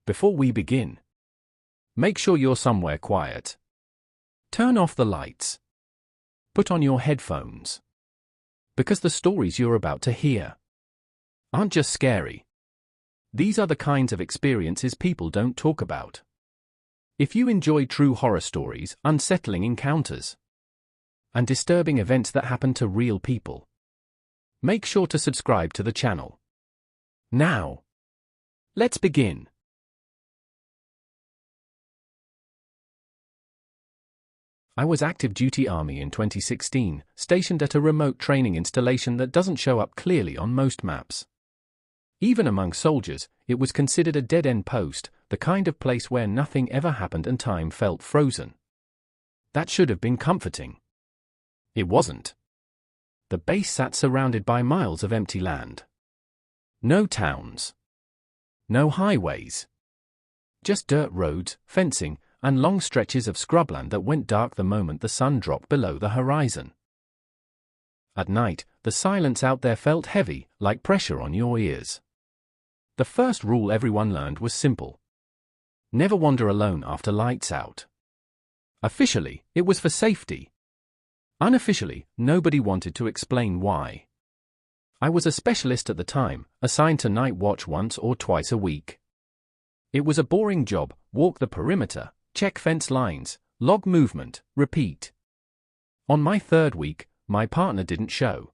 Before we begin, make sure you're somewhere quiet. Turn off the lights. Put on your headphones. Because the stories you're about to hear aren't just scary. These are the kinds of experiences people don't talk about. If you enjoy true horror stories, unsettling encounters, and disturbing events that happen to real people, make sure to subscribe to the channel. Now, let's begin. I was active duty Army in 2016, stationed at a remote training installation that doesn't show up clearly on most maps. Even among soldiers, it was considered a dead-end post, the kind of place where nothing ever happened and time felt frozen. That should have been comforting. It wasn't. The base sat surrounded by miles of empty land. No towns. No highways. Just dirt roads, fencing, and long stretches of scrubland that went dark the moment the sun dropped below the horizon. At night, the silence out there felt heavy, like pressure on your ears. The first rule everyone learned was simple. Never wander alone after lights out. Officially, it was for safety. Unofficially, nobody wanted to explain why. I was a specialist at the time, assigned to night watch once or twice a week. It was a boring job: walk the perimeter, check fence lines, log movement, repeat. On my third week, my partner didn't show.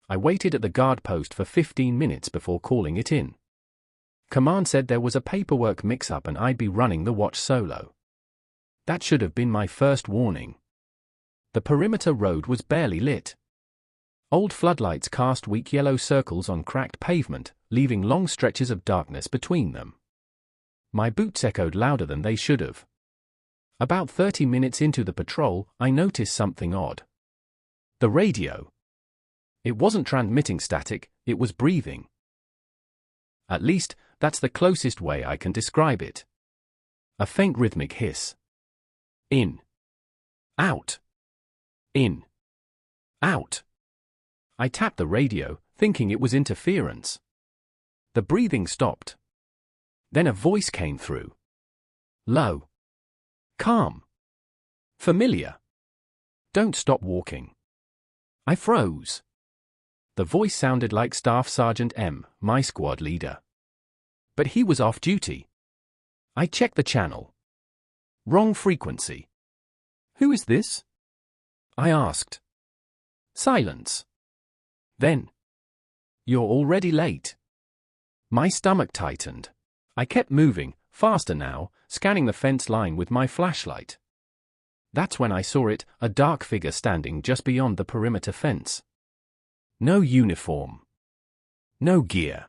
I waited at the guard post for 15 minutes before calling it in. Command said there was a paperwork mix-up and I'd be running the watch solo. That should have been my first warning. The perimeter road was barely lit. Old floodlights cast weak yellow circles on cracked pavement, leaving long stretches of darkness between them. My boots echoed louder than they should have. About 30 minutes into the patrol, I noticed something odd. The radio. It wasn't transmitting static, it was breathing. At least, that's the closest way I can describe it. A faint rhythmic hiss. In. Out. In. Out. I tapped the radio, thinking it was interference. The breathing stopped. Then a voice came through. Low. Calm. Familiar. Don't stop walking. I froze. The voice sounded like Staff Sergeant M, my squad leader. But he was off duty. I checked the channel. Wrong frequency. Who is this? I asked. Silence. Then. You're already late. My stomach tightened. I kept moving, faster now, scanning the fence line with my flashlight. That's when I saw it, a dark figure standing just beyond the perimeter fence. No uniform. No gear.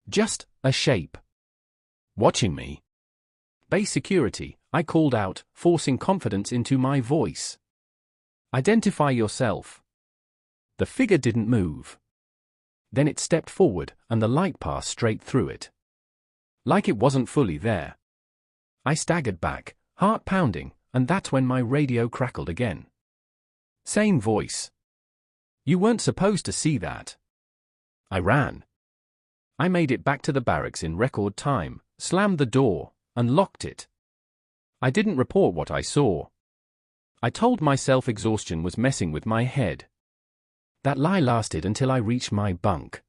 Just a shape. Watching me. Base security, I called out, forcing confidence into my voice. Identify yourself. The figure didn't move. Then it stepped forward, and the light passed straight through it. Like it wasn't fully there. I staggered back, heart pounding, and that's when my radio crackled again. Same voice. You weren't supposed to see that. I ran. I made it back to the barracks in record time, slammed the door, and locked it. I didn't report what I saw. I told myself exhaustion was messing with my head. That lie lasted until I reached my bunk.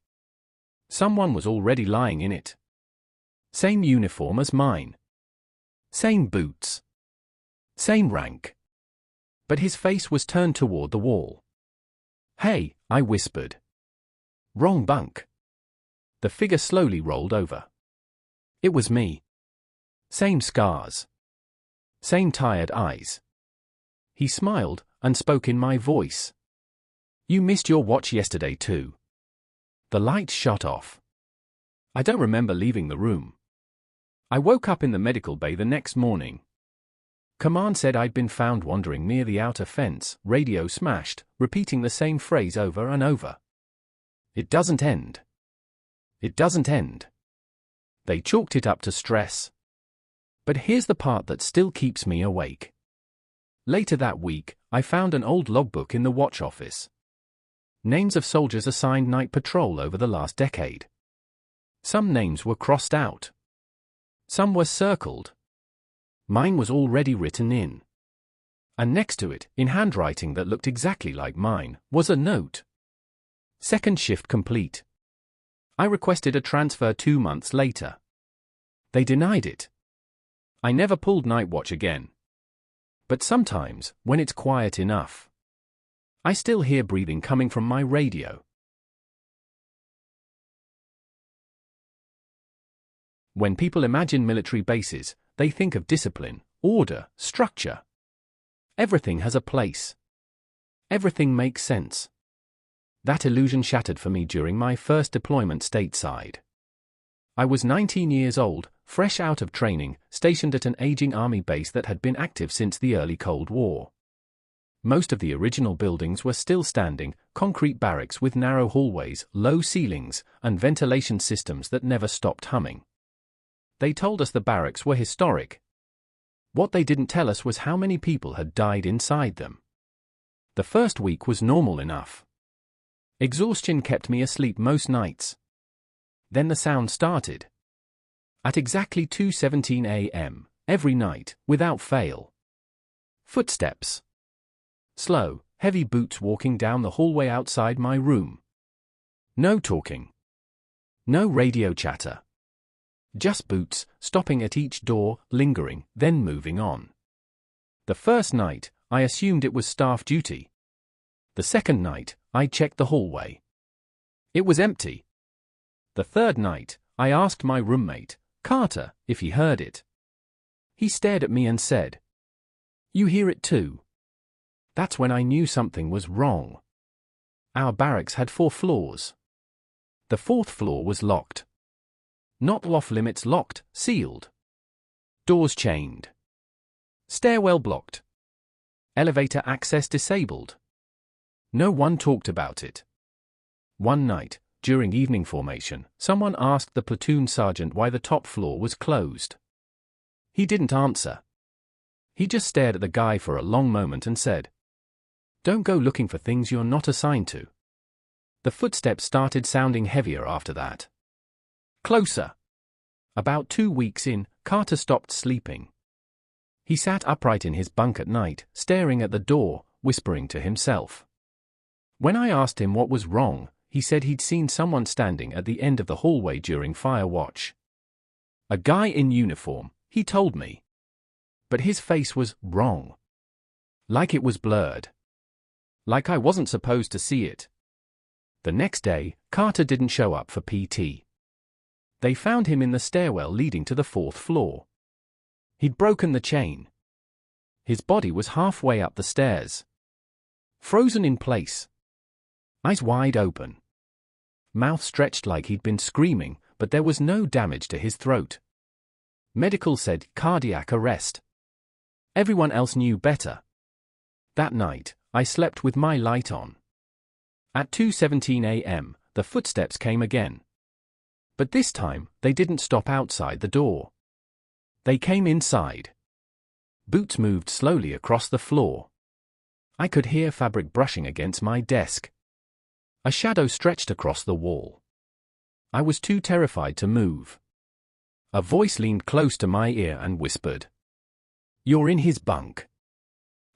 Someone was already lying in it. Same uniform as mine. Same boots. Same rank. But his face was turned toward the wall. Hey, I whispered. Wrong bunk. The figure slowly rolled over. It was me. Same scars. Same tired eyes. He smiled and spoke in my voice. You missed your watch yesterday too. The lights shut off. I don't remember leaving the room. I woke up in the medical bay the next morning. Command said I'd been found wandering near the outer fence, radio smashed, repeating the same phrase over and over. It doesn't end. It doesn't end. They chalked it up to stress. But here's the part that still keeps me awake. Later that week, I found an old logbook in the watch office. Names of soldiers assigned night patrol over the last decade. Some names were crossed out. Some were circled. Mine was already written in. And next to it, in handwriting that looked exactly like mine, was a note. Second shift complete. I requested a transfer 2 months later. They denied it. I never pulled night watch again. But sometimes, when it's quiet enough, I still hear breathing coming from my radio. When people imagine military bases, they think of discipline, order, structure. Everything has a place. Everything makes sense. That illusion shattered for me during my first deployment stateside. I was 19 years old, fresh out of training, stationed at an aging army base that had been active since the early Cold War. Most of the original buildings were still standing, concrete barracks with narrow hallways, low ceilings, and ventilation systems that never stopped humming. They told us the barracks were historic. What they didn't tell us was how many people had died inside them. The first week was normal enough. Exhaustion kept me asleep most nights. Then the sound started. At exactly 2:17 a.m., every night, without fail. Footsteps. Slow, heavy boots walking down the hallway outside my room. No talking. No radio chatter. Just boots, stopping at each door, lingering, then moving on. The first night, I assumed it was staff duty. The second night, I checked the hallway. It was empty. The third night, I asked my roommate, Carter, if he heard it. He stared at me and said, "You hear it too?" That's when I knew something was wrong. Our barracks had 4 floors. The 4th floor was locked. Not off-limits locked, sealed. Doors chained. Stairwell blocked. Elevator access disabled. No one talked about it. One night, during evening formation, someone asked the platoon sergeant why the top floor was closed. He didn't answer. He just stared at the guy for a long moment and said, "Don't go looking for things you're not assigned to." The footsteps started sounding heavier after that. Closer. About 2 weeks in, Carter stopped sleeping. He sat upright in his bunk at night, staring at the door, whispering to himself. When I asked him what was wrong, he said he'd seen someone standing at the end of the hallway during fire watch. A guy in uniform, he told me. But his face was wrong. Like it was blurred. Like I wasn't supposed to see it. The next day, Carter didn't show up for PT. They found him in the stairwell leading to the 4th floor. He'd broken the chain. His body was halfway up the stairs. Frozen in place. Eyes wide open. Mouth stretched like he'd been screaming, but there was no damage to his throat. Medical said cardiac arrest. Everyone else knew better. That night, I slept with my light on. At 2:17 a.m., the footsteps came again. But this time, they didn't stop outside the door. They came inside. Boots moved slowly across the floor. I could hear fabric brushing against my desk. A shadow stretched across the wall. I was too terrified to move. A voice leaned close to my ear and whispered, "You're in his bunk."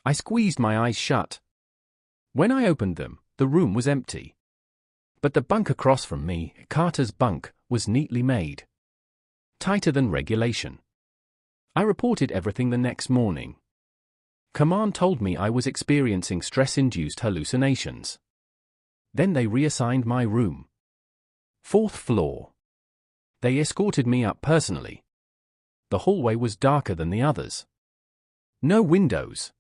I squeezed my eyes shut. When I opened them, the room was empty. But the bunk across from me, Carter's bunk, was neatly made. Tighter than regulation. I reported everything the next morning. Command told me I was experiencing stress-induced hallucinations. Then they reassigned my room. 4th floor. They escorted me up personally. The hallway was darker than the others. No windows.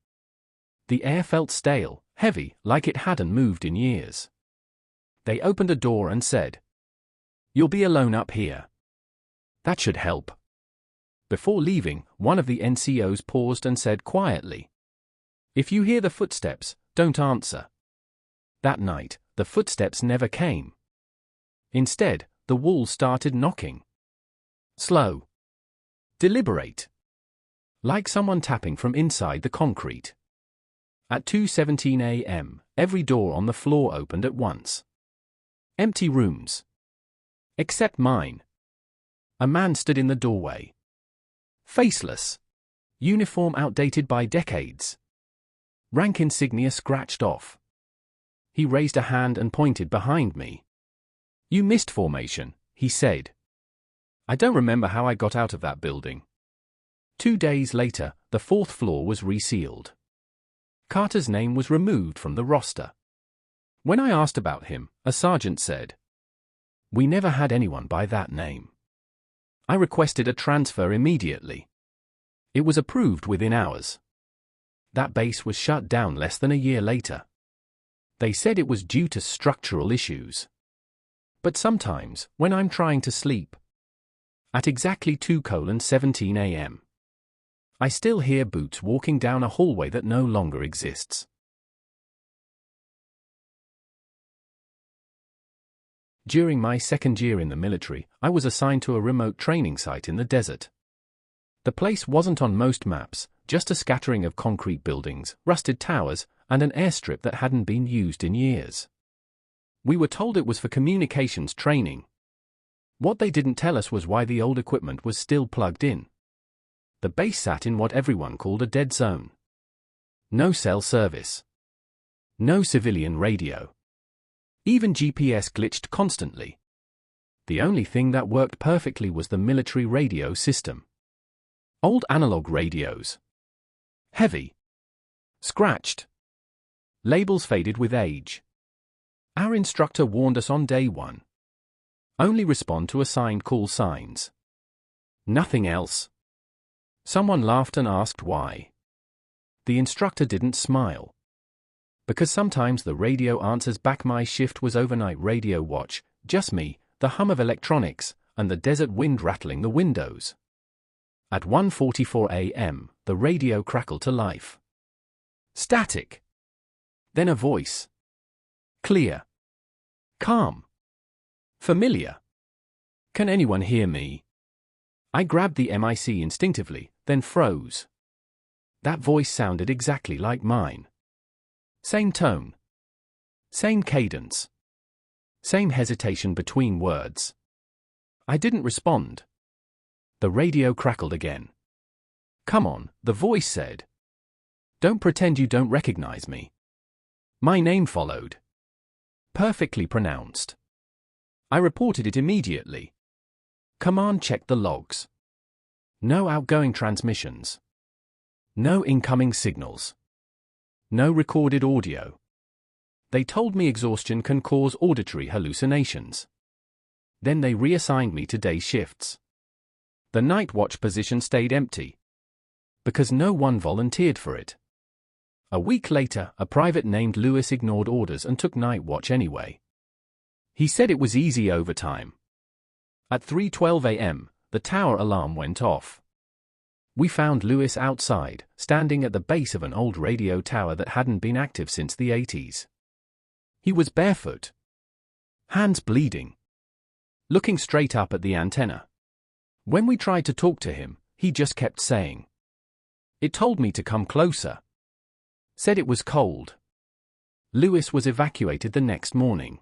The air felt stale, heavy, like it hadn't moved in years. They opened a door and said, "You'll be alone up here." That should help. Before leaving, one of the NCOs paused and said quietly, "If you hear the footsteps, don't answer." That night, the footsteps never came. Instead, the wall started knocking. Slow. Deliberate. Like someone tapping from inside the concrete. At 2:17 a.m., every door on the floor opened at once. Empty rooms. Except mine. A man stood in the doorway. Faceless. Uniform outdated by decades. Rank insignia scratched off. He raised a hand and pointed behind me. "You missed formation," he said. I don't remember how I got out of that building. 2 days later, the 4th floor was resealed. Carter's name was removed from the roster. When I asked about him, a sergeant said, "We never had anyone by that name." I requested a transfer immediately. It was approved within hours. That base was shut down less than a year later. They said it was due to structural issues. But sometimes, when I'm trying to sleep, at exactly 2:17 a.m., I still hear boots walking down a hallway that no longer exists. During my 2nd year in the military, I was assigned to a remote training site in the desert. The place wasn't on most maps, just a scattering of concrete buildings, rusted towers, and an airstrip that hadn't been used in years. We were told it was for communications training. What they didn't tell us was why the old equipment was still plugged in. The base sat in what everyone called a dead zone. No cell service. No civilian radio. Even GPS glitched constantly. The only thing that worked perfectly was the military radio system. Old analog radios. Heavy. Scratched. Labels faded with age. Our instructor warned us on day 1. Only respond to assigned call signs. Nothing else. Someone laughed and asked why. The instructor didn't smile. Because sometimes the radio answers back. My shift was overnight radio watch, just me, the hum of electronics, and the desert wind rattling the windows. At 1:44 a.m., the radio crackled to life. Static. Then a voice. Clear. Calm. Familiar. "Can anyone hear me?" I grabbed the MIC instinctively, then froze. That voice sounded exactly like mine. Same tone. Same cadence. Same hesitation between words. I didn't respond. The radio crackled again. "Come on," the voice said. "Don't pretend you don't recognize me." My name followed. Perfectly pronounced. I reported it immediately. Command checked the logs. No outgoing transmissions. No incoming signals. No recorded audio. They told me exhaustion can cause auditory hallucinations. Then they reassigned me to day shifts. The night watch position stayed empty. Because no one volunteered for it. A week later, a private named Lewis ignored orders and took night watch anyway. He said it was easy overtime. At 3:12 a.m., the tower alarm went off. We found Lewis outside, standing at the base of an old radio tower that hadn't been active since the 80s. He was barefoot. Hands bleeding. Looking straight up at the antenna. When we tried to talk to him, he just kept saying. It told me to come closer. Said it was cold. Lewis was evacuated the next morning.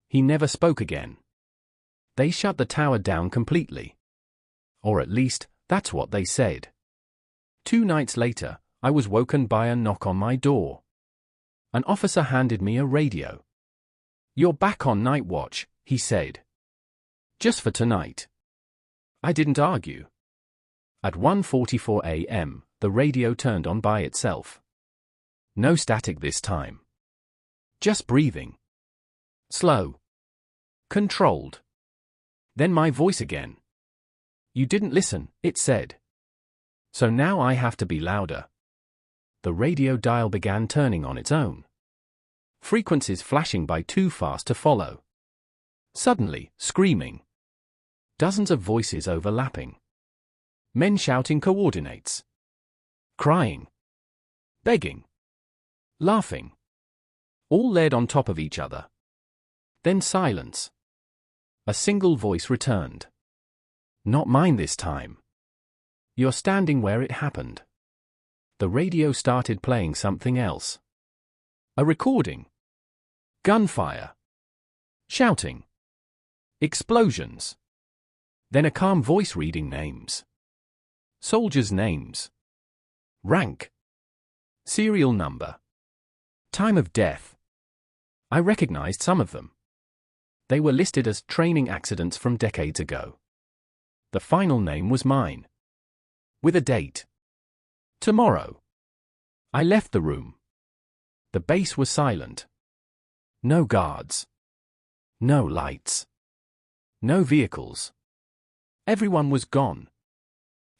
He never spoke again. They shut the tower down completely. Or at least, that's what they said. 2 nights later, I was woken by a knock on my door. An officer handed me a radio. "You're back on night watch," he said. "Just for tonight." I didn't argue. At 1:44 a.m., the radio turned on by itself. No static this time. Just breathing. Slow. Controlled. Then my voice again. "You didn't listen," it said. "So now I have to be louder." The radio dial began turning on its own. Frequencies flashing by too fast to follow. Suddenly, screaming. Dozens of voices overlapping. Men shouting coordinates. Crying. Begging. Laughing. All layered on top of each other. Then silence. A single voice returned. Not mine this time. "You're standing where it happened." The radio started playing something else. A recording. Gunfire. Shouting. Explosions. Then a calm voice reading names. Soldiers' names. Rank. Serial number. Time of death. I recognized some of them. They were listed as training accidents from decades ago. The final name was mine. With a date. Tomorrow. I left the room. The base was silent. No guards. No lights. No vehicles. Everyone was gone.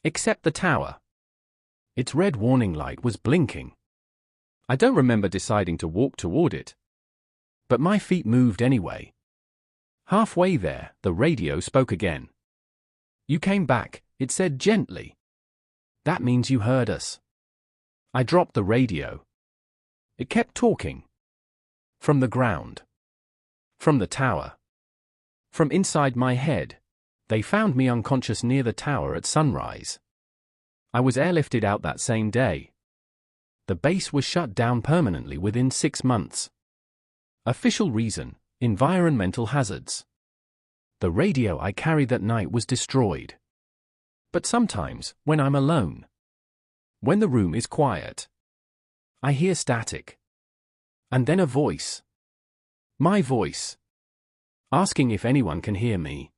Except the tower. Its red warning light was blinking. I don't remember deciding to walk toward it. But my feet moved anyway. Halfway there, the radio spoke again. "You came back," it said gently. "That means you heard us." I dropped the radio. It kept talking. From the ground. From the tower. From inside my head. They found me unconscious near the tower at sunrise. I was airlifted out that same day. The base was shut down permanently within 6 months. Official reason: environmental hazards. The radio I carried that night was destroyed. But sometimes, when I'm alone, when the room is quiet, I hear static. And then a voice. My voice. Asking if anyone can hear me.